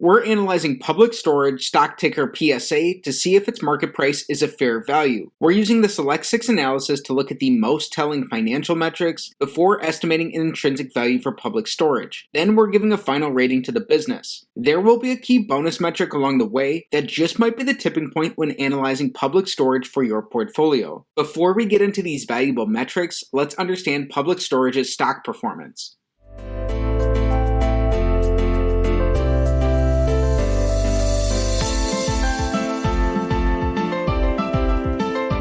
we're analyzing Public Storage, stock ticker PSA, to see if its market price is a fair value. We're using the Select 6 analysis to look at the most telling financial metrics before estimating an intrinsic value for Public Storage. Then we're giving a final rating to the business. There will be a key bonus metric along the way that just might be the tipping point when analyzing Public Storage for your portfolio. Before we get into these valuable metrics, let's understand Public Storage's stock performance.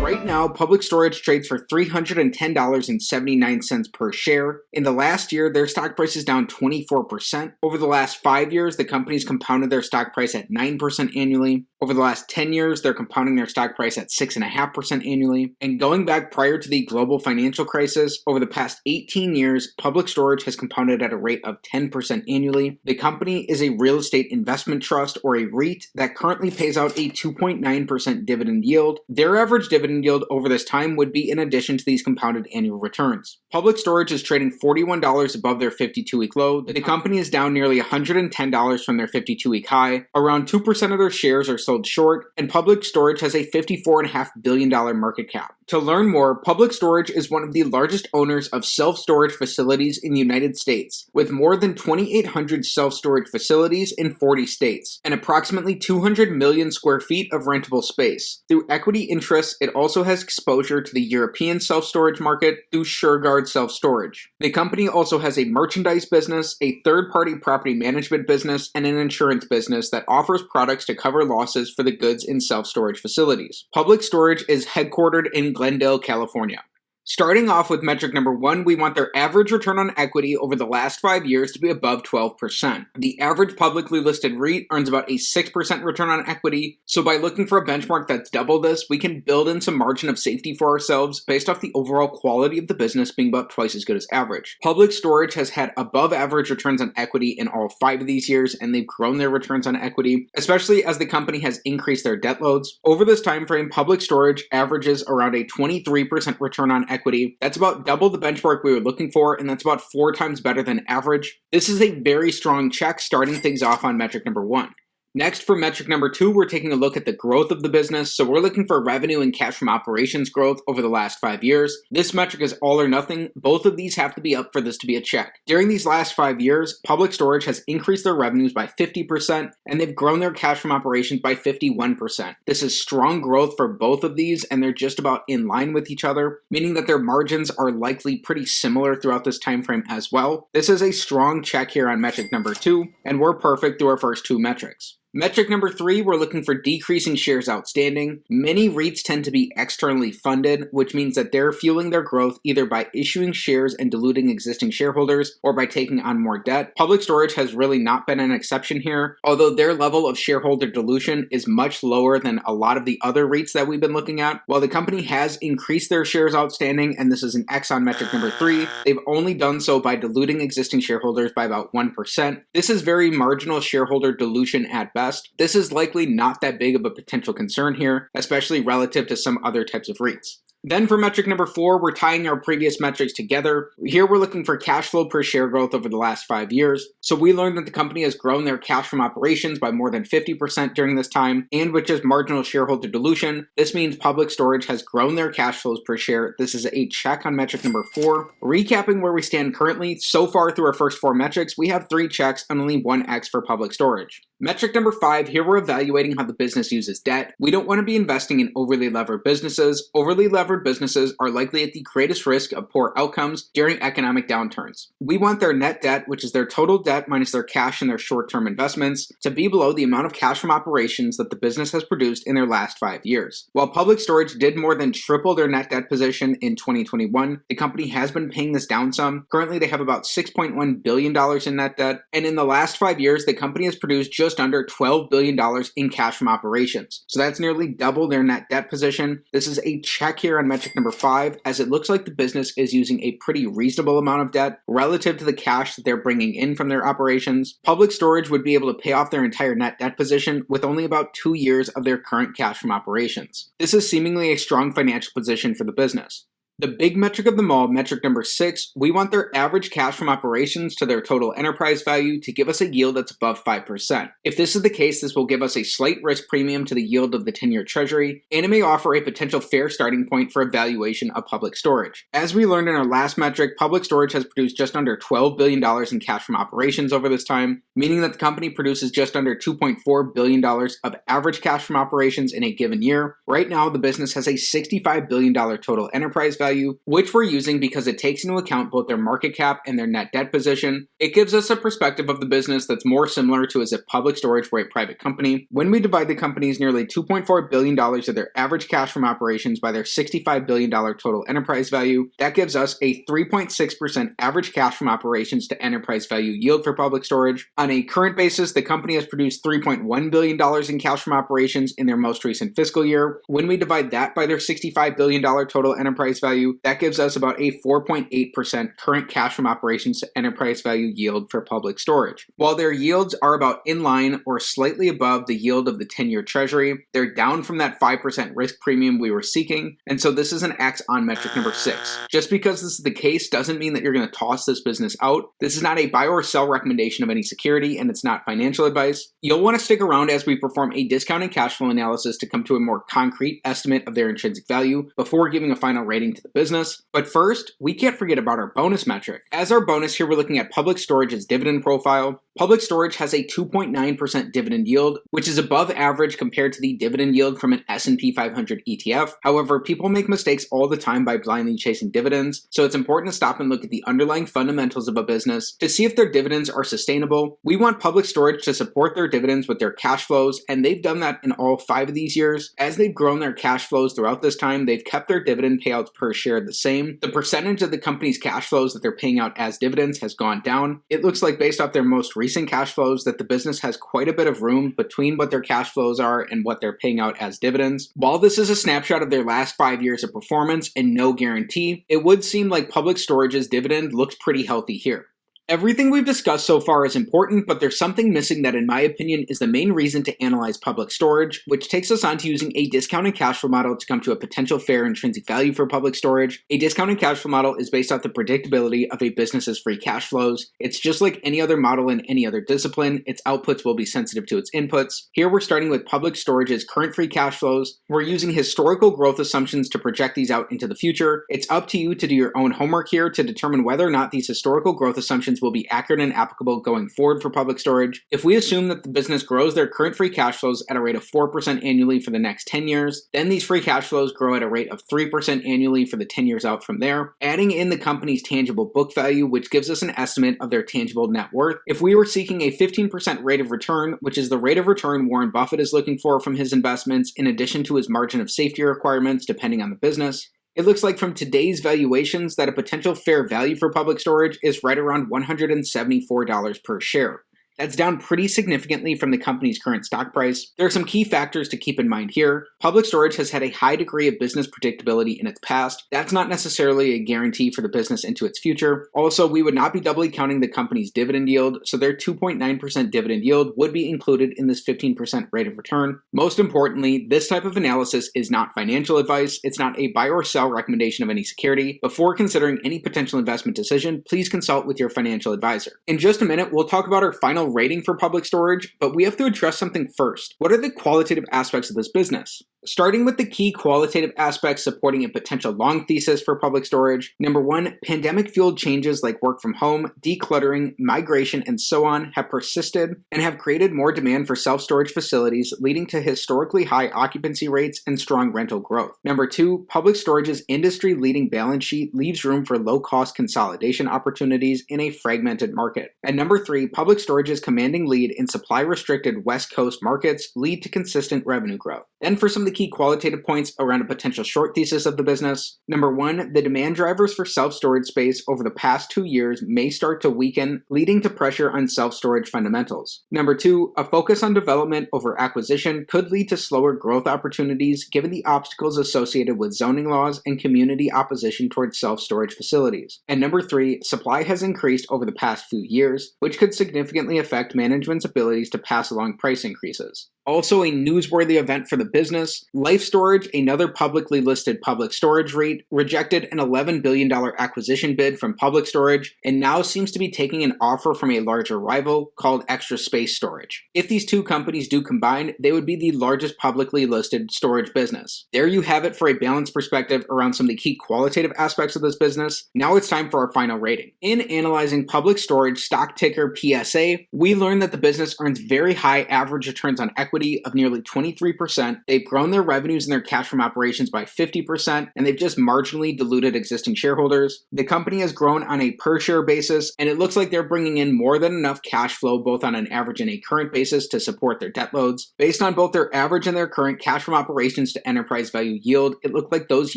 Right now, Public Storage trades for $310.79 per share. In the last year, their stock price is down 24%. Over the last 5 years, the company's compounded their stock price at 9% annually. Over the last 10 years, they're compounding their stock price at 6.5% annually. And going back prior to the global financial crisis, over the past 18 years, Public Storage has compounded at a rate of 10% annually. The company is a real estate investment trust, or a REIT, that currently pays out a 2.9% dividend yield. Their average dividend yield over this time would be in addition to these compounded annual returns. Public Storage is trading $41 above their 52-week low. The company is down nearly $110 from their 52-week high. Around 2% of their shares are sold short, and Public Storage has a $54.5 billion market cap. To learn more, Public Storage is one of the largest owners of self-storage facilities in the United States, with more than 2,800 self-storage facilities in 40 states, and approximately 200 million square feet of rentable space. Through equity interests, it also has exposure to the European self-storage market through SureGuard Self-Storage. The company also has a merchandise business, a third-party property management business, and an insurance business that offers products to cover losses for the goods in self-storage facilities. Public Storage is headquartered in Glendale, California. Starting off with metric number 1, we want their average return on equity over the last 5 years to be above 12%. The average publicly listed REIT earns about a 6% return on equity, so by looking for a benchmark that's double this, we can build in some margin of safety for ourselves based off the overall quality of the business being about twice as good as average. Public Storage has had above average returns on equity in all 5 of these years, and they've grown their returns on equity, especially as the company has increased their debt loads. Over this time frame, Public Storage averages around a 23% return on equity. That's about double the benchmark we were looking for, and that's about 4 times better than average. This is a very strong check starting things off on metric number 1. Next, for metric number 2, we're taking a look at the growth of the business. So we're looking for revenue and cash from operations growth over the last 5 years. This metric is all or nothing. Both of these have to be up for this to be a check. During these last 5 years, Public Storage has increased their revenues by 50%, and they've grown their cash from operations by 51%. This is strong growth for both of these, and they're just about in line with each other, meaning that their margins are likely pretty similar throughout this time frame as well. This is a strong check here on metric number 2, and we're perfect through our first 2 metrics. Metric number 3, we're looking for decreasing shares outstanding. Many REITs tend to be externally funded, which means that they're fueling their growth either by issuing shares and diluting existing shareholders or by taking on more debt. Public Storage has really not been an exception here, although their level of shareholder dilution is much lower than a lot of the other REITs that we've been looking at. While the company has increased their shares outstanding, and this is an X on metric number 3, they've only done so by diluting existing shareholders by about 1%. This is very marginal shareholder dilution at best. This is likely not that big of a potential concern here, especially relative to some other types of REITs. Then for metric number 4, we're tying our previous metrics together. Here we're looking for cash flow per share growth over the last 5 years. So we learned that the company has grown their cash from operations by more than 50% during this time, and with just marginal shareholder dilution, this means Public Storage has grown their cash flows per share. This is a check on metric number 4. Recapping where we stand currently, so far through our first 4 metrics, we have 3 checks and only 1 X for Public Storage. Metric number 5, here we're evaluating how the business uses debt. We don't want to be investing in overly levered businesses. Overly levered businesses are likely at the greatest risk of poor outcomes during economic downturns. We want their net debt, which is their total debt minus their cash and their short-term investments, to be below the amount of cash from operations that the business has produced in their last 5 years. While Public Storage did more than triple their net debt position in 2021, the company has been paying this down some. Currently, they have about $6.1 billion in net debt, and in the last 5 years, the company has produced just under $12 billion in cash from operations. So that's nearly double their net debt position. This is a check here on metric number 5, as it looks like the business is using a pretty reasonable amount of debt relative to the cash that they're bringing in from their operations. Public Storage would be able to pay off their entire net debt position with only about 2 years of their current cash from operations. This is seemingly a strong financial position for the business. The big metric of them all, metric number 6, we want their average cash from operations to their total enterprise value to give us a yield that's above 5%. If this is the case, this will give us a slight risk premium to the yield of the 10-year treasury, and it may offer a potential fair starting point for a valuation of Public Storage. As we learned in our last metric, Public Storage has produced just under $12 billion in cash from operations over this time, meaning that the company produces just under $2.4 billion of average cash from operations in a given year. Right now, the business has a $65 billion total enterprise value, which we're using because it takes into account both their market cap and their net debt position. It gives us a perspective of the business that's more similar to as if Public Storage were a private company. When we divide the company's nearly $2.4 billion of their average cash from operations by their $65 billion total enterprise value, that gives us a 3.6% average cash from operations to enterprise value yield for Public Storage. On a current basis, the company has produced $3.1 billion in cash from operations in their most recent fiscal year. When we divide that by their $65 billion total enterprise value, that gives us about a 4.8% current cash from operations to enterprise value yield for Public Storage. While their yields are about in line or slightly above the yield of the 10-year treasury, they're down from that 5% risk premium we were seeking, and so this is an X on metric number 6. Just because this is the case doesn't mean that you're going to toss this business out. This is not a buy or sell recommendation of any security, and it's not financial advice. You'll want to stick around as we perform a discounted cash flow analysis to come to a more concrete estimate of their intrinsic value before giving a final rating to the business. But first, we can't forget about our bonus metric. As our bonus here, we're looking at Public Storage's dividend profile. Public Storage has a 2.9% dividend yield, which is above average compared to the dividend yield from an S&P 500 ETF. However, people make mistakes all the time by blindly chasing dividends, so it's important to stop and look at the underlying fundamentals of a business to see if their dividends are sustainable. We want Public Storage to support their dividends with their cash flows, and they've done that in all 5 of these years. As they've grown their cash flows throughout this time, they've kept their dividend payouts per share the same. The percentage of the company's cash flows that they're paying out as dividends has gone down. It looks like based off their most recent cash flows that the business has quite a bit of room between what their cash flows are and what they're paying out as dividends. While this is a snapshot of their last 5 years of performance and no guarantee, it would seem like Public Storage's dividend looks pretty healthy here. Everything we've discussed so far is important, but there's something missing that in my opinion is the main reason to analyze Public Storage, which takes us on to using a discounted cash flow model to come to a potential fair intrinsic value for Public Storage. A discounted cash flow model is based off the predictability of a business's free cash flows. It's just like any other model in any other discipline, its outputs will be sensitive to its inputs. Here we're starting with Public Storage's current free cash flows. We're using historical growth assumptions to project these out into the future. It's up to you to do your own homework here to determine whether or not these historical growth assumptions will be accurate and applicable going forward for Public Storage. If we assume that the business grows their current free cash flows at a rate of 4% annually for the next 10 years, then these free cash flows grow at a rate of 3% annually for the 10 years out from there, adding in the company's tangible book value, which gives us an estimate of their tangible net worth. If we were seeking a 15% rate of return, which is the rate of return Warren Buffett is looking for from his investments, in addition to his margin of safety requirements depending on the business, it looks like from today's valuations that a potential fair value for Public Storage is right around $174 per share. That's down pretty significantly from the company's current stock price. There are some key factors to keep in mind here. Public Storage has had a high degree of business predictability in its past. That's not necessarily a guarantee for the business into its future. Also, we would not be doubly counting the company's dividend yield, so their 2.9% dividend yield would be included in this 15% rate of return. Most importantly, this type of analysis is not financial advice. It's not a buy or sell recommendation of any security. Before considering any potential investment decision, please consult with your financial advisor. In just a minute, we'll talk about our final rating for Public Storage, but we have to address something first. What are the qualitative aspects of this business? Starting with the key qualitative aspects supporting a potential long thesis for Public Storage. Number 1, pandemic-fueled changes like work from home, decluttering, migration, and so on have persisted and have created more demand for self-storage facilities, leading to historically high occupancy rates and strong rental growth. Number 2, Public Storage's industry-leading balance sheet leaves room for low-cost consolidation opportunities in a fragmented market. And number 3, Public Storage's commanding lead in supply-restricted West Coast markets lead to consistent revenue growth. Then for some of the key qualitative points around a potential short thesis of the business. Number 1, the demand drivers for self-storage space over the past 2 years may start to weaken, leading to pressure on self-storage fundamentals. Number 2, a focus on development over acquisition could lead to slower growth opportunities given the obstacles associated with zoning laws and community opposition towards self-storage facilities. And number 3, supply has increased over the past few years, which could significantly affect management's abilities to pass along price increases. Also a newsworthy event for the business, Life Storage, another publicly listed public storage REIT, rejected an $11 billion acquisition bid from Public Storage and now seems to be taking an offer from a larger rival called Extra Space Storage. If these two companies do combine, they would be the largest publicly listed storage business. There you have it for a balanced perspective around some of the key qualitative aspects of this business. Now it's time for our final rating. In analyzing Public Storage, stock ticker PSA, we learned that the business earns very high average returns on equity of nearly 23%. They've grown their revenues and their cash from operations by 50%, and they've just marginally diluted existing shareholders. The company has grown on a per share basis, and it looks like they're bringing in more than enough cash flow both on an average and a current basis to support their debt loads. Based on both their average and their current cash from operations to enterprise value yield, it looked like those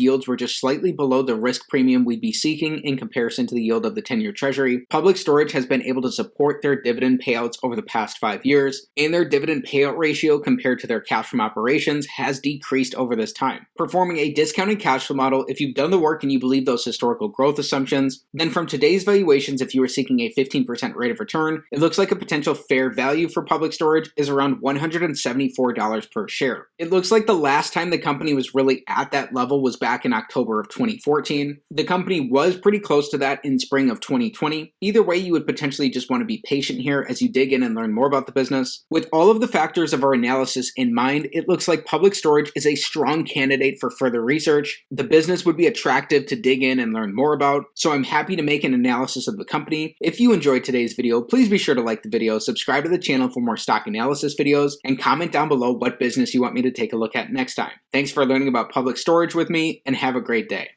yields were just slightly below the risk premium we'd be seeking in comparison to the yield of the 10-year treasury. Public Storage has been able to support their dividend payouts over the past 5 years, and their dividend payout ratio compared to their cash from operations has decreased over this time. Performing a discounted cash flow model, if you've done the work and you believe those historical growth assumptions, then from today's valuations, if you were seeking a 15% rate of return, it looks like a potential fair value for Public Storage is around $174 per share. It looks like the last time the company was really at that level was back in October of 2014. The company was pretty close to that in spring of 2020. Either way, you would potentially just want to be patient here as you dig in and learn more about the business. With all of the factors of our analysis in mind, it looks like Public Storage is a strong candidate for further research. The business would be attractive to dig in and learn more about, so I'm happy to make an analysis of the company. If you enjoyed today's video, please be sure to like the video, subscribe to the channel for more stock analysis videos, and comment down below what business you want me to take a look at next time. Thanks for learning about Public Storage with me, and have a great day.